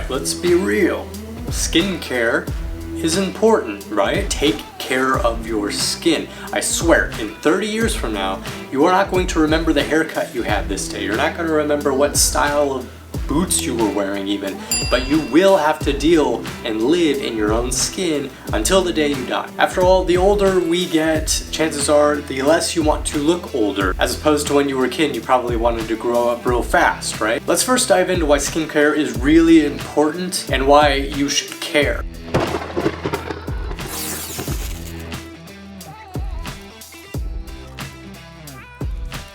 Alright, let's be real. Skincare is important, right? Take care of your skin. I swear, in 30 years from now, you are not going to remember the haircut you had this day. You're not going to remember what style of boots you were wearing even, but you will have to deal and live in your own skin until the day you die. After all, the older we get, chances are the less you want to look older, as opposed to when you were a kid, you probably wanted to grow up real fast, right? Let's first dive into why skincare is really important and why you should care.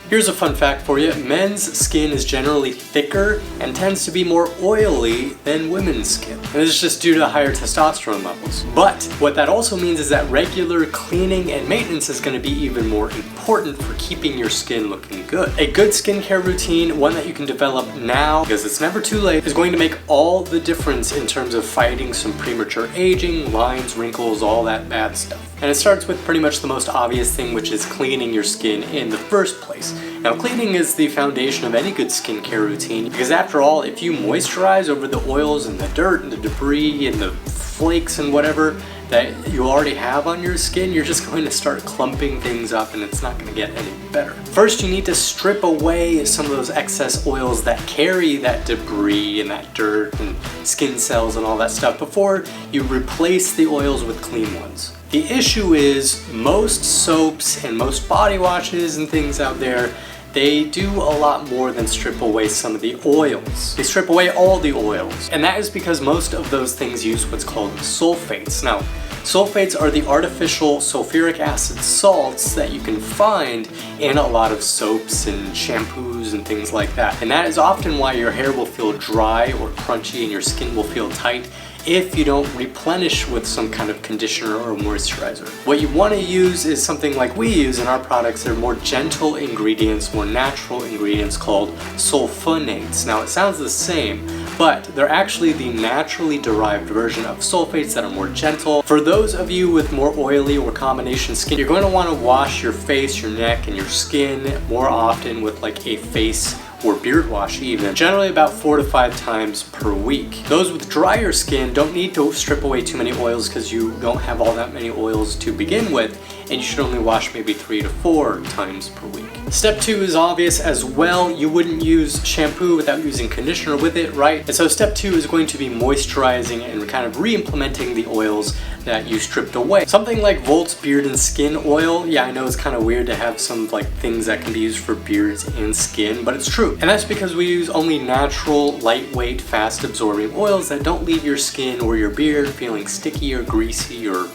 Here's a fun fact for you. Men's skin is generally thicker and tends to be more oily than women's skin. And this is just due to higher testosterone levels. But what that also means is that regular cleaning and maintenance is going to be even more important for keeping your skin looking good. A good skincare routine, one that you can develop now, because it's never too late, is going to make all the difference in terms of fighting some premature aging, lines, wrinkles, all that bad stuff. And it starts with pretty much the most obvious thing, which is cleaning your skin in the first place. Now, cleaning is the foundation of any good skincare routine, because after all, if you moisturize over the oils and the dirt and the debris and the flakes and whatever that you already have on your skin, you're just going to start clumping things up and it's not going to get any better. First, you need to strip away some of those excess oils that carry that debris and that dirt and skin cells and all that stuff before you replace the oils with clean ones. The issue is most soaps and most body washes and things out there, they do a lot more than strip away some of the oils. They strip away all the oils. And that is because most of those things use what's called sulfates. Now, sulfates are the artificial sulfuric acid salts that you can find in a lot of soaps and shampoos and things like that. And that is often why your hair will feel dry or crunchy and your skin will feel tight if you don't replenish with some kind of conditioner or moisturizer. What you want to use is something like we use in our products. They're more gentle ingredients, more natural ingredients called sulfonates. Now it sounds the same, but they're actually the naturally derived version of sulfates that are more gentle. For those of you with more oily or combination skin, you're going to want to wash your face, your neck, and your skin more often with like a face or beard wash even, generally about 4 to 5 times per week. Those with drier skin don't need to strip away too many oils because you don't have all that many oils to begin with, and you should only wash maybe 3 to 4 times per week. Step 2 is obvious as well. You wouldn't use shampoo without using conditioner with it, right? And so step 2 is going to be moisturizing and kind of re-implementing the oils that you stripped away. Something like Volt's Beard and Skin Oil, yeah, I know it's kind of weird to have some like things that can be used for beards and skin, but it's true. And that's because we use only natural, lightweight, fast absorbing oils that don't leave your skin or your beard feeling sticky or greasy or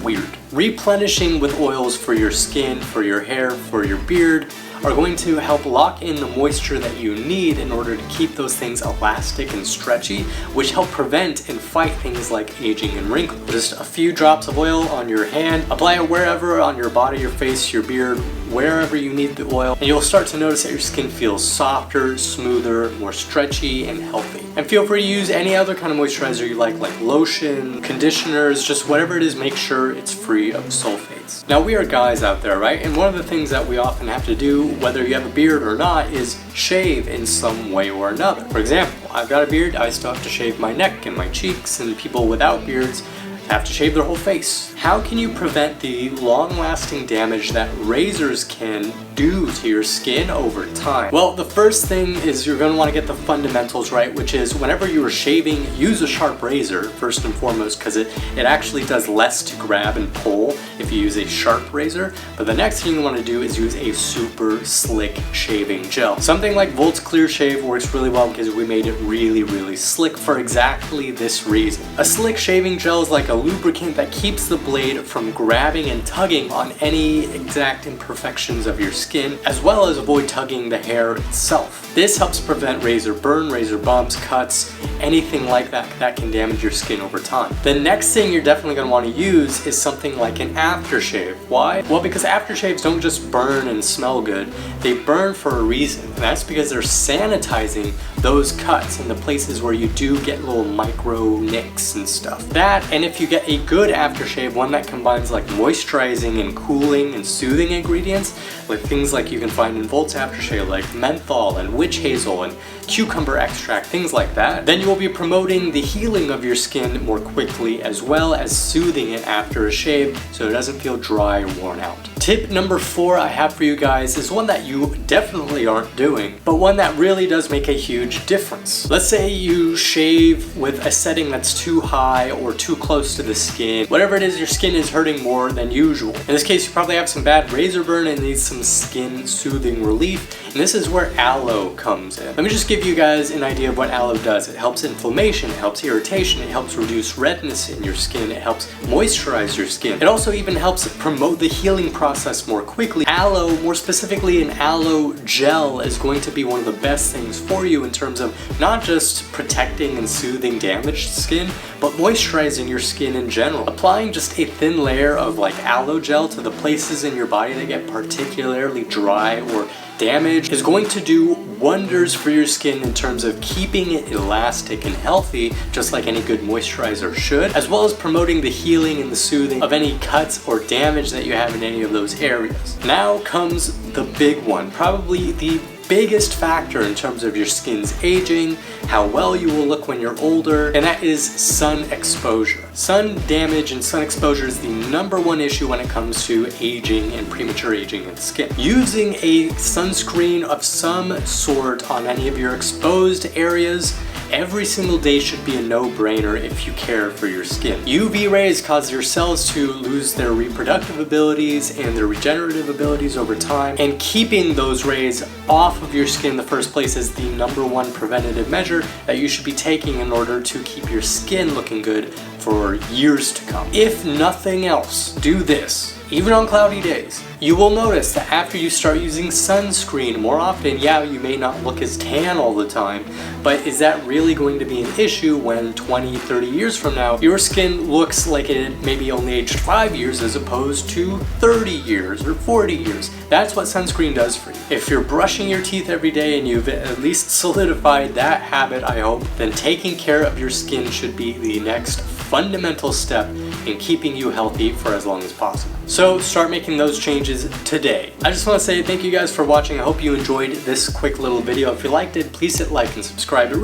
weird. Replenishing with oils for your skin, for your hair, for your beard are going to help lock in the moisture that you need in order to keep those things elastic and stretchy, which help prevent and fight things like aging and wrinkles. Just a few drops of oil on your hand, apply it wherever on your body, your face, your beard, wherever you need the oil, and you'll start to notice that your skin feels softer, smoother, more stretchy, and healthy. And feel free to use any other kind of moisturizer you like lotion, conditioners, just whatever it is, make sure it's free of sulfates. Now, we are guys out there, right? And one of the things that we often have to do, whether you have a beard or not, is shave in some way or another. For example, I've got a beard, I still have to shave my neck and my cheeks, and people without beards have to shave their whole face. How can you prevent the long-lasting damage that razors can do to your skin over time? Well, the first thing is you're going to want to get the fundamentals right, which is whenever you are shaving, use a sharp razor first and foremost, because it actually does less to grab and pull if you use a sharp razor. But the next thing you want to do is use a super slick shaving gel. Something like Volt's Clear Shave works really well because we made it really, really slick for exactly this reason. A slick shaving gel is like a lubricant that keeps the blade from grabbing and tugging on any exact imperfections of your skin, as well as avoid tugging the hair itself. This helps prevent razor burn, razor bumps, cuts, anything like that that can damage your skin over time. The next thing you're definitely going to want to use is something like an aftershave. Why? Well, because aftershaves don't just burn and smell good, they burn for a reason, and that's because they're sanitizing those cuts and the places where you do get little micro nicks and stuff. That, and if you get a good aftershave, one that combines like moisturizing and cooling and soothing ingredients, with things like you can find in Volt's aftershave like menthol and witch hazel and cucumber extract, things like that, then you will be promoting the healing of your skin more quickly, as well as soothing it after a shave so it doesn't feel dry or worn out. Tip number 4 I have for you guys is one that you definitely aren't doing, but one that really does make a huge difference. Let's say you shave with a setting that's too high or too close to the skin. Whatever it is, your skin is hurting more than usual. In this case, you probably have some bad razor burn and need some skin soothing relief, and this is where aloe comes in. Let me just give you guys an idea of what aloe does. It helps inflammation, it helps irritation, it helps reduce redness in your skin, it helps moisturize your skin. It also even helps promote the healing process more quickly. Aloe, more specifically an aloe gel, is going to be one of the best things for you in terms of not just protecting and soothing damaged skin, but moisturizing your skin in general. Applying just a thin layer of like aloe gel to the places in your body that get particularly dry or damaged is going to do wonders for your skin in terms of keeping it elastic and healthy, just like any good moisturizer should, as well as promoting the healing and the soothing of any cuts or damage that you have in any of those areas. Now comes the big one, probably the biggest factor in terms of your skin's aging, how well you will look when you're older, and that is sun exposure. Sun damage and sun exposure is the #1 issue when it comes to aging and premature aging in skin. Using a sunscreen of some sort on any of your exposed areas every single day should be a no-brainer if you care for your skin. UV rays cause your cells to lose their reproductive abilities and their regenerative abilities over time, and keeping those rays off of your skin in the first place is the #1 preventative measure that you should be taking in order to keep your skin looking good for years to come. If nothing else, do this. Even on cloudy days, you will notice that after you start using sunscreen more often, yeah, you may not look as tan all the time, but is that really going to be an issue when 20, 30 years from now, your skin looks like it maybe only aged 5 years as opposed to 30 years or 40 years? That's what sunscreen does for you. If you're brushing your teeth every day and you've at least solidified that habit, I hope, then taking care of your skin should be the next fundamental step in keeping you healthy for as long as possible. So start making those changes today. I just want to say thank you guys for watching. I hope you enjoyed this quick little video. If you liked it, please hit like and subscribe. It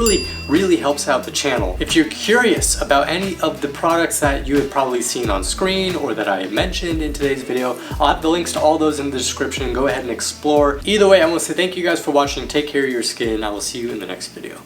really helps out the channel. If you're curious about any of the products that you have probably seen on screen or that I mentioned in today's video, I'll have the links to all those in the description. Go ahead and explore. Either way, I want to say thank you guys for watching. Take care of your skin. I will see you in the next video.